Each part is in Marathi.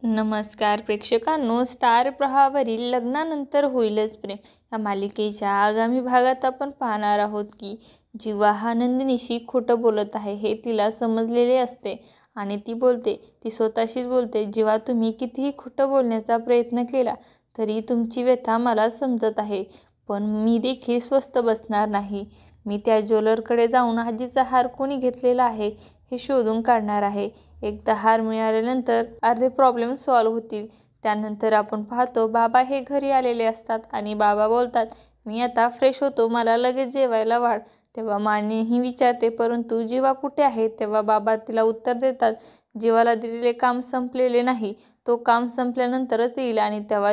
नमस्कार प्रेक्षकांनो, स्टार प्रवाहावरील लग्नानंतर होईलच प्रेम या मालिकेच्या आगामी भागात आपण पाहणार आहोत की जीवा हा नंदिनीशी खोटं बोलत आहे हे तिला समजलेले असते आणि ती स्वतःशीच बोलते, जेव्हा तुम्ही कितीही खोटं बोलण्याचा प्रयत्न केला तरी तुमची व्यथा मला समजत आहे, पण मी देखील स्वस्थ बसणार नाही. मी त्या ज्वेलरकडे जाऊन आजीचा हार कोणी घेतलेला आहे हे शोधून काढणार आहे. एकदा हार मिळाल्यानंतर अर्धे प्रॉब्लेम सॉल्व्ह होतील. त्यानंतर आपण पाहतो बाबा हे घरी आलेले असतात आणि बाबा बोलतात, मी आता फ्रेश होतो, मला लगेच जेवायला वाढ. तेव्हा मानिही विचारते, परंतु जीवा कुठे आहे? तेव्हा बाबा तिला उत्तर देतात, जीवाला दिलेले काम संपलेले नाही, तो काम संपल्यानंतरच येईल. आणि तेव्हा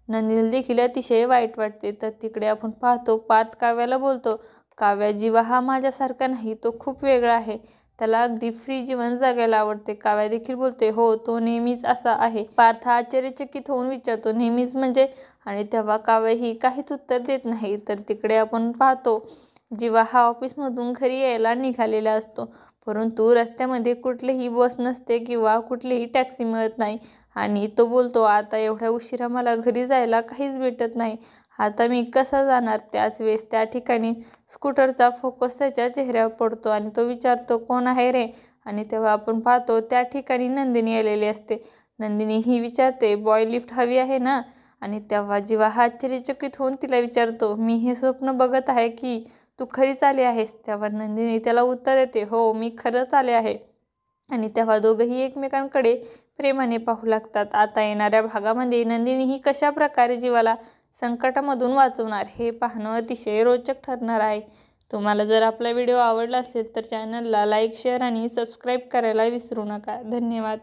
नंदिनीला देखील अतिशय वाईट वाटते. तर तिकडे आपण पाहतो पार्थ काव्याला बोलतो, काव्या, जीवा हा माझ्यासारखा नाही, तो खूप वेगळा आहे, त्याला अगदी फ्री जीवन जगायला आवडते. काव्या देखील बोलते, हो, तो नेहमीच असा आहे. पार्थ आश्चर्यचकित होऊन विचारतो, नेहमीच म्हणजे? आणि तेव्हा काव्य ही काहीच उत्तर देत नाही. तर तिकडे आपण पाहतो जीवा हा ऑफिसमधून घरी यायला निघालेला असतो, परंतु रस्त्यामध्ये कुठलीही बस नसते किंवा कुठलीही टॅक्सी मिळत नाही आणि तो बोलतो, आता एवढ्या उशिरा मला घरी जायला काहीच भेटत नाही, आता मी कसा जाणार? त्याच वेळेस त्या ठिकाणी स्कूटरचा फोकस त्याच्या चेहऱ्यावर पडतो आणि तो विचारतो, कोण आहे रे? आणि तेव्हा आपण पाहतो त्या ठिकाणी नंदिनी आलेली असते. नंदिनी ही विचारते, बॉय लिफ्ट हवी आहे ना? आणि तेव्हा जीवा हा आश्चर्यचकित होऊन तिला विचारतो, मी हे स्वप्न बघत आहे की तू खरीच आली आहेस? तेव्हा नंदिनी त्याला उत्तर देते, हो, मी खरंच आले आहे. आणि तेव्हा दोघंही एकमेकांकडे प्रेमाने पाहू लागतात. आता येणाऱ्या भागामध्ये नंदिनी ही कशा प्रकारे जीवाला संकटामधून वाचवणार हे पाहणं अतिशय रोचक ठरणार आहे. तुम्हाला जर आपला व्हिडिओ आवडला असेल तर चॅनलला लाईक, शेअर आणि सबस्क्राईब करायला विसरू नका. धन्यवाद.